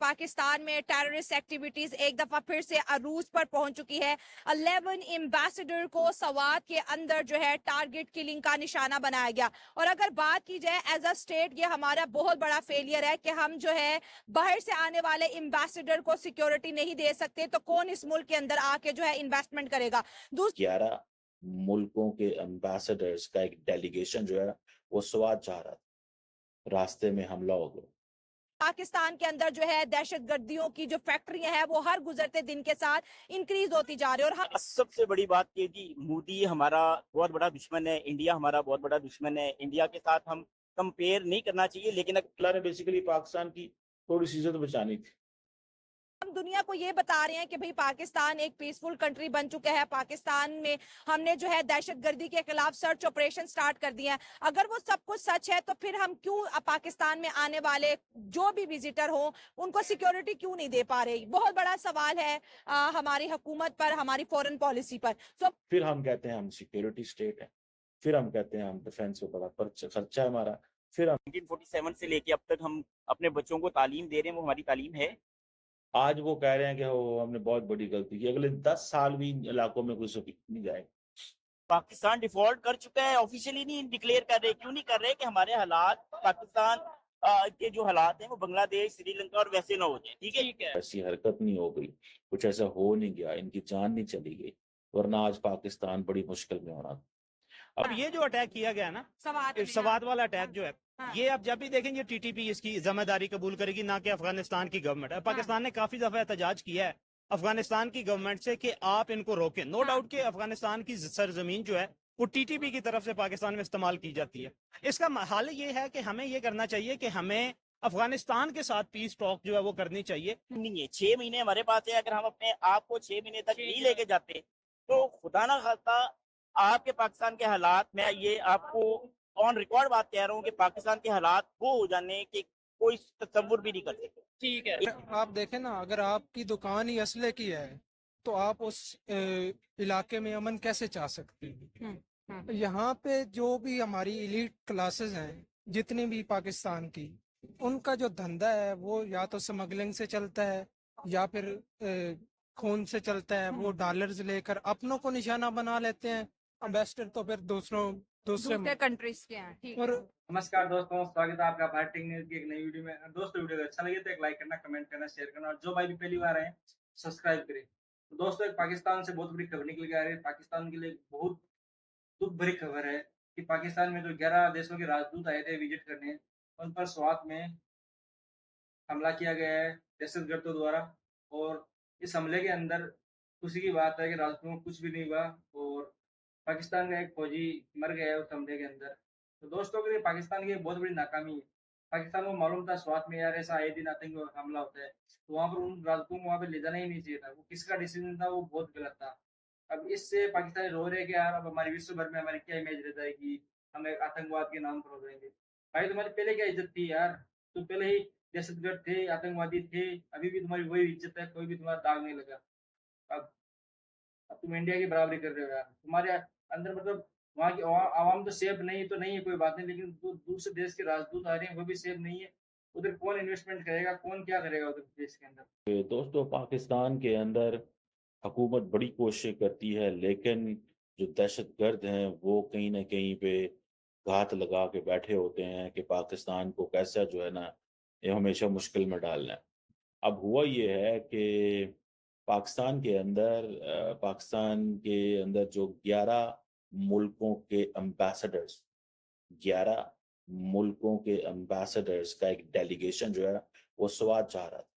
पाकिस्तान में terrorist activities एक दफा फिर से अरूज पर पहुंच चुकी है। 11 एम्बेसडर को सवात के अंदर जो है टारगेट किलिंग का निशाना बनाया गया। और अगर बात की जाए एज अ स्टेट, ये हमारा बहुत बड़ा फेलियर है कि हम जो है बाहर से आने वाले एम्बेसडर को सिक्योरिटी नहीं दे सकते, तो कौन इस मुल्क के अंदर आके जो है इन्वेस्टमेंट करेगा। 11 मुल्कों के एम्बेसडर्स का एक डेलीगेशन जो है वो स्वात जा रहा था, रास्ते में हमला हो गया। पाकिस्तान के अंदर जो है दहशतगर्दियों की जो फैक्ट्रियां हैं वो हर गुजरते दिन के साथ इंक्रीज होती जा रही है। और हम सबसे बड़ी बात ये जी, मोदी हमारा बहुत बड़ा दुश्मन है, इंडिया हमारा बहुत बड़ा दुश्मन है। इंडिया के साथ हम कंपेयर नहीं करना चाहिए, लेकिन अल्लाह ने बेसिकली पाकिस्तान की थोड़ी सी इज्जत बचानी थी। दुनिया को ये बता रहे हैं कि भाई पाकिस्तान एक पीसफुल कंट्री बन चुका है। पाकिस्तान में हमने जो है दहशतगर्दी के खिलाफ सर्च ऑपरेशन स्टार्ट कर दिए हैं। अगर वो सब कुछ सच है तो फिर हम क्यों पाकिस्तान में आने वाले जो भी विजिटर हो उनको सिक्योरिटी क्यों नहीं दे पा रहे। बहुत बड़ा सवाल है हमारी हुकूमत पर, हमारी फॉरेन पॉलिसी पर। फिर हम कहते हैं हम सिक्योरिटी स्टेट है, फिर हम कहते हैं हम डिफेंस पे बड़ा खर्चा है हमारा, फिर हम 1947 से लेके अब तक हम अपने बच्चों को तालीम दे रहे हैं, वो हमारी तालीम है। आज वो कह रहे हैं कि हो हमने बहुत बड़ी गलती की। अगले 10 साल भी इन इलाकों में कुछ नहीं जाएगा। पाकिस्तान डिफॉल्ट कर चुका है, ऑफिशियली नहीं डिक्लेयर कर रहे। क्यों नहीं कर रहे? कि हमारे हालात पाकिस्तान के जो हालात हैं वो बांग्लादेश, श्रीलंका और वैसे ना हो जाए। ठीक है। ऐसी हरकत नहीं हो गई, कुछ ऐसा हो नहीं गया, इनकी जान नहीं चली गई, वरना आज पाकिस्तान बड़ी मुश्किल में होना। अब ये जो अटैक किया गया ना, सवात वाला अटैक जो है, ये अब जब भी देखेंगे टीटीपी इसकी जिम्मेदारी कबूल करेगी, ना कि अफगानिस्तान की गवर्नमेंट। पाकिस्तान ने काफी दफा एहतजाज किया है अफगानिस्तान की गवर्नमेंट से कि आप इनको रोकें। नो डाउट कि अफगानिस्तान की सरजमीन जो है वो टीटीपी की तरफ से पाकिस्तान में इस्तेमाल की जाती है। इसका हल ये है कि हमें ये करना चाहिए कि हमें अफगानिस्तान के साथ पीस टॉक जो है वो करनी चाहिए। नहीं है, 6 महीने हमारे पास है। अगर हम अपने आप को 6 महीने तक नहीं लेके जाते तो खुदा ना खास्ता आपके पाकिस्तान के हालात, मैं ये आपको ऑन रिकॉर्ड बात कह रहा हूँ कि पाकिस्तान के हालात वो हो जाने के कोई तस्वुर भी नहीं कर सकते। ठीक है। आप देखें ना, अगर आपकी दुकान ही असले की है तो आप उस इलाके में अमन कैसे चाह सकते हैं। यहाँ पे जो भी हमारी एलीट क्लासेस हैं जितनी भी पाकिस्तान की, उनका जो धंधा है वो या तो स्मगलिंग से चलता है या फिर खून से चलता है। वो डॉलर्स लेकर अपनों को निशाना बना लेते हैं, एम्बेसडर तो फिर दूसरे कंट्रीज के हैं। ठीक और है। नमस्कार दोस्तों, स्वागत है आपका भारत टेक न्यूज की एक नई वीडियो में। दोस्तों वीडियो को अच्छा लगे तो एक लाइक करना, कमेंट करना, शेयर करना, और जो भाई भी पहली बार आए सब्सक्राइब करें। तो दोस्तों, एक पाकिस्तान से बहुत बड़ी खबर निकल के आ रही है। पाकिस्तान के लिए बहुत दुख भरी खबर है कि पाकिस्तान में जो 11 देशों के राजदूत आए थे विजिट करने, उन पर स्वात में हमला किया गया है दहशतगर्दों द्वारा। और इस हमले के अंदर खुशी की बात है कि राजदूतों को कुछ भी नहीं हुआ और पाकिस्तान का एक फौजी मर गया है उस हमले के अंदर। तो दोस्तों के लिए पाकिस्तान की एक बहुत बड़ी नाकामी है। पाकिस्तान को मालूम था स्वात में यार ऐसा आए दिन आतंकी हमला होता है, तो वहाँ पर उन राजदूतों को वहाँ पे ले जाना ही नहीं चाहिए था। वो किसका डिसीजन था, वो बहुत गलत था। अब इससे पाकिस्तानी रो रहे हैं कि यार अब हमारी विश्व भर में हमारी क्या इमेज रह जाएगी, हम एक आतंकवाद के नाम पर हो जाएंगे। भाई तुम्हारी पहले क्या इज्जत थी यार, तुम पहले ही दहशतगर्द थे, आतंकवादी थे, अभी भी तुम्हारी वही इज्जत है, कोई भी तुम्हारा दाग नहीं लगा। अब अब तुम इंडिया की बराबरी कर रहे हो यार। तुम्हारे अंदर मतलब वहाँ की आवाम तो सेफ नहीं तो नहीं है, कोई बात नहीं, लेकिन दूसरे देश के राजदूत आ रहे हैं वो भी सेफ नहीं है। उधर कौन इन्वेस्टमेंट करेगा, कौन क्या करेगा उधर देश के अंदर। दोस्तों, पाकिस्तान के अंदर हुकूमत बड़ी कोशिश करती है, लेकिन जो दहशतगर्द हैं वो कहीं ना कहीं पे घात लगा के बैठे होते हैं कि पाकिस्तान को कैसा जो है ना, ये हमेशा मुश्किल में डालना है। अब हुआ ये है कि पाकिस्तान के अंदर जो 11 मुल्कों के एम्बेसडर्स 11 मुल्कों के एम्बेसडर्स का एक डेलीगेशन जो है वो स्वात जा रहा था,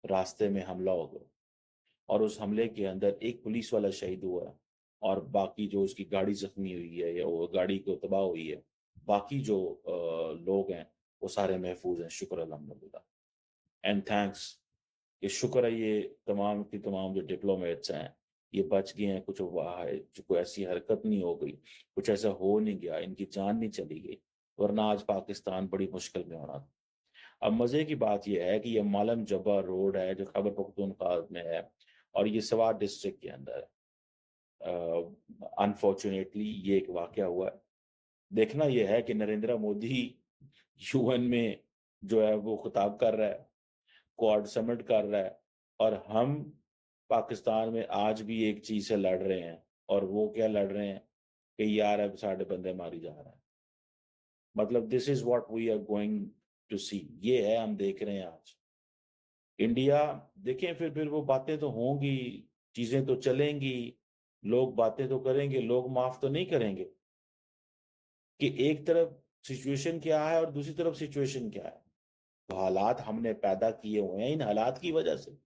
रास्ते में हमला हो गया। और उस हमले के अंदर एक पुलिस वाला शहीद हुआ है और बाकी जो उसकी गाड़ी जख्मी हुई है या वो गाड़ी को तबाह हुई है, बाकी जो लोग हैं वो सारे महफूज हैं। शुक्र अल्हम्दुलिल्लाह एंड थैंक्स। ये शुक्र है ये तमाम की तमाम जो डिप्लोमेट्स हैं ये बच गए हैं। कुछ कोई ऐसी हरकत नहीं हो गई, कुछ ऐसा हो नहीं गया, इनकी जान नहीं चली गई, वरना आज पाकिस्तान बड़ी मुश्किल में होना था। अब मजे की बात यह है कि ये मालम जब्बा रोड है जो खैबर पख्तूनख्वा में है और ये स्वात डिस्ट्रिक्ट के अंदर है। अनफॉर्चुनेटली ये एक वाकया हुआ है। देखना यह है कि नरेंद्र मोदी यूएन में जो है वो खिताब कर रहा है क्वाड समिट कर रहा है, और हम पाकिस्तान में आज भी एक चीज से लड़ रहे हैं, और वो क्या लड़ रहे हैं कि यार अब साढ़े बंदे मारी जा रहे हैं। मतलब this is what we are going to see, ये है हम देख रहे हैं आज। इंडिया देखें, फिर वो बातें तो होंगी, चीजें तो चलेंगी, लोग बातें तो करेंगे, लोग माफ तो नहीं करेंगे कि एक तरफ सिचुएशन क्या है और दूसरी तरफ सिचुएशन क्या है। तो हालात हमने पैदा किए हुए हैं, इन हालात की वजह से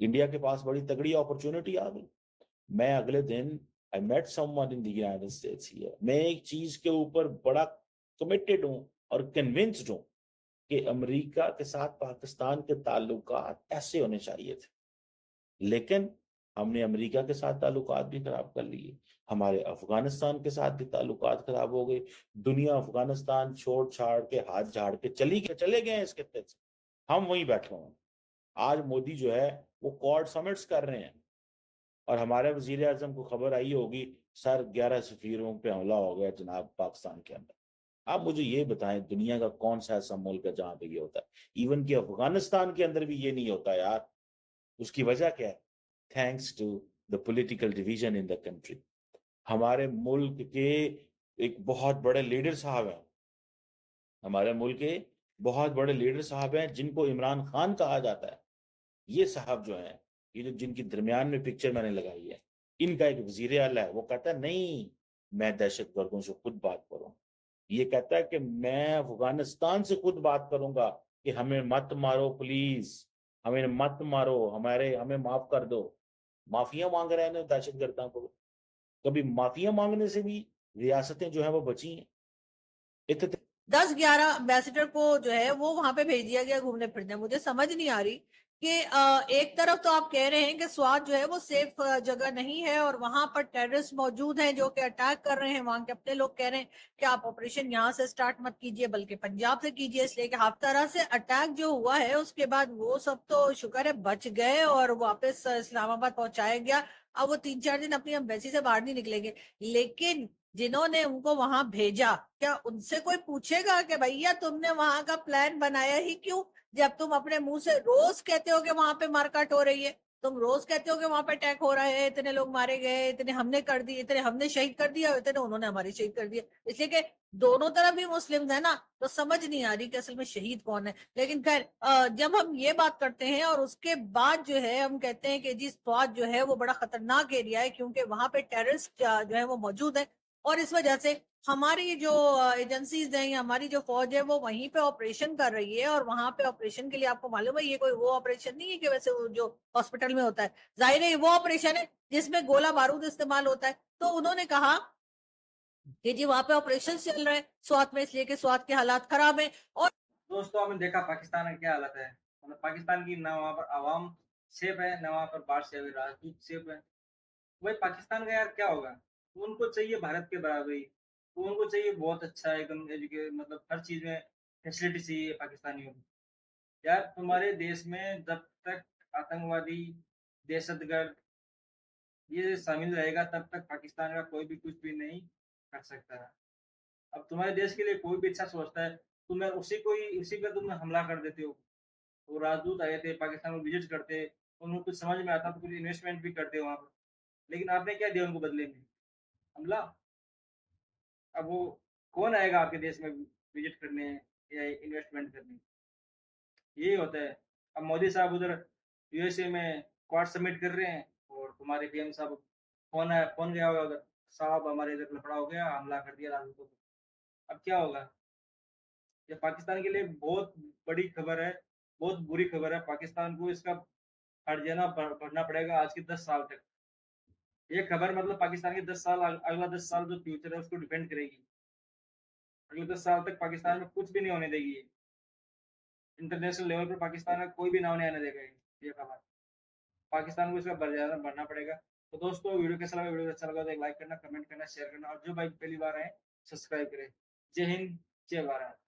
इंडिया के पास बड़ी तगड़ी अपॉर्चुनिटी आ गई। मैं अगले दिन I met someone in the United States here, मैं एक चीज के ऊपर बड़ा कमिटेड हूं और कन्विंस्ड हूं कि अमेरिका के साथ पाकिस्तान के ताल्लुकात ऐसे होने चाहिए थे, लेकिन हमने अमेरिका के साथ ताल्लुकात भी खराब कर लिए, हमारे अफगानिस्तान के साथ भी ताल्लुकात खराब हो गए। दुनिया अफगानिस्तान छोड़ छाड़ के हाथ झाड़ के चले गए इस खत्ते से, हम वहीं बैठे हुए हैं। आज मोदी जो है वो क्वाड समिट्स कर रहे हैं, और हमारे वजीर आजम को खबर आई होगी सर 11 सफीरों पे हमला हो गया जनाब पाकिस्तान के अंदर। आप मुझे ये बताएं दुनिया का कौन सा ऐसा मुल्क है जहां पे ये होता है? इवन कि अफगानिस्तान के अंदर भी ये नहीं होता यार। उसकी वजह क्या है? Thanks to the political division in the country. हमारे मुल्क के एक बहुत बड़े लीडर साहब हैं, हमारे मुल्क के बहुत बड़े लीडर साहब हैं जिनको इमरान खान कहा जाता है। ये साहब जो हैं, ये जो जिनकी दरमियान में पिक्चर मैंने लगाई है, इनका एक वजीर आला है, वो कहता है नहीं मैं दहशत गर्दों से खुद बात करूं। ये कहता है कि मैं अफगानिस्तान से खुद बात करूंगा कि हमें मत मारो प्लीज, हमें मत मारो, हमें माफ कर दो। माफिया मांग रहे हैं दहशत गर्दों को। कभी माफिया मांगने से भी रियासतें जो है वो बची हैं। 10-11 एम्बेसडर को जो है वो वहां पे भेज दिया गया घूमने फिरने। मुझे समझ नहीं आ रही कि एक तरफ तो आप कह रहे हैं कि स्वात जो है वो सेफ जगह नहीं है और वहां पर टेररिस्ट मौजूद हैं जो कि अटैक कर रहे हैं। वहां के अपने लोग कह रहे हैं कि आप ऑपरेशन यहाँ से स्टार्ट मत कीजिए बल्कि पंजाब से कीजिए, इसलिए कि हर तरह से अटैक जो हुआ है उसके बाद वो सब तो शुक्र है बच गए और वापस इस्लामाबाद पहुंचाया गया। अब वो 3-4 दिन अपनी एम्बेसी से बाहर नहीं निकलेंगे। लेकिन जिन्होंने उनको वहां भेजा, क्या उनसे कोई पूछेगा कि भैया तुमने वहां का प्लान बनाया ही क्यों, जब तुम अपने मुंह से रोज कहते हो कि वहां पे मारकाट हो रही है, तुम रोज कहते हो कि वहां पे अटैक हो रहा है, इतने लोग मारे गए, इतने हमने कर दिए, इतने हमने शहीद कर दिया, इतने उन्होंने हमारी शहीद कर दिया। इसलिए कि दोनों तरफ भी मुस्लिम है ना, तो समझ नहीं आ रही कि असल में शहीद कौन है। लेकिन खैर जब हम ये बात करते हैं और उसके बाद जो है हम कहते हैं कि जी स्वात जो है वो बड़ा खतरनाक एरिया है क्योंकि वहां पे टेररिस्ट जो है वो मौजूद है, और इस वजह से हमारी जो एजेंसीज हैं या हमारी जो फौज है वो वहीं पे ऑपरेशन कर रही है। और वहां पे ऑपरेशन के लिए आपको मालूम है ये कोई वो ऑपरेशन नहीं है कि वैसे वो जो हॉस्पिटल में होता है, जाहिर है वो ऑपरेशन है जिसमें गोला बारूद इस्तेमाल होता है। तो उन्होंने कहा कि जी वहां पे ऑपरेशन चल रहे हैं स्वात में, इसलिए कि स्वात के हालात खराब है। और दोस्तों आपने देखा पाकिस्तान में क्या हालत है। मतलब पाकिस्तान की ना वहाँ पर आवाम सेफ है, ना वहाँ पर बाढ़ सेफ है, राजदूत सेफ है। वही पाकिस्तान का यार क्या होगा? उनको चाहिए भारत के बराबरी, तो उनको चाहिए बहुत अच्छा एकदम एजुकेट, मतलब हर चीज में फैसिलिटी चाहिए पाकिस्तानियों को। यार तुम्हारे देश में जब तक आतंकवादी, दहशतगर्द ये शामिल रहेगा तब तक पाकिस्तान का कोई भी कुछ भी नहीं कर सकता है। अब तुम्हारे देश के लिए कोई भी अच्छा सोचता है, तुम्हें उसी पे तुम हमला कर देते हो। वो राजदूत आए थे पाकिस्तान में, विजिट करते, उनको कुछ समझ में आता तो कुछ इन्वेस्टमेंट भी करते वहां पर, लेकिन आपने क्या दिया उनको बदले में? हमला। अब वो कौन आएगा आपके देश में विजिट करने या इन्वेस्टमेंट करने? यही होता है। अब मोदी साहब उधर यूएसए में क्वाड समिट कर रहे हैं और तुम्हारे पीएम साहब फोन गया होगा उधर, साहब हमारे इधर लफड़ा हो गया, हमला कर दिया राजदूतों को। अब क्या होगा? ये पाकिस्तान के लिए बहुत बड़ी खबर है, बहुत बुरी खबर है। पाकिस्तान को इसका हट जाना बढ़ना पड़ेगा आज के 10 साल तक। ये खबर मतलब पाकिस्तान के 10 साल, अगला 10 साल जो फ्यूचर है उसको डिपेंड करेगी। अगले 10 साल तक पाकिस्तान में कुछ भी नहीं होने देगी। इंटरनेशनल लेवल पर पाकिस्तान का कोई भी नाम नहीं आने देगा ये खबर। पाकिस्तान को इसका बढ़ना पड़ेगा। तो दोस्तों वीडियो कैसा लगा? वीडियो अच्छा लगा तो एक लाइक करना, कमेंट करना, शेयर करना, और जो भाई पहली बार आए सब्सक्राइब करें। जय हिंद, जय भारत।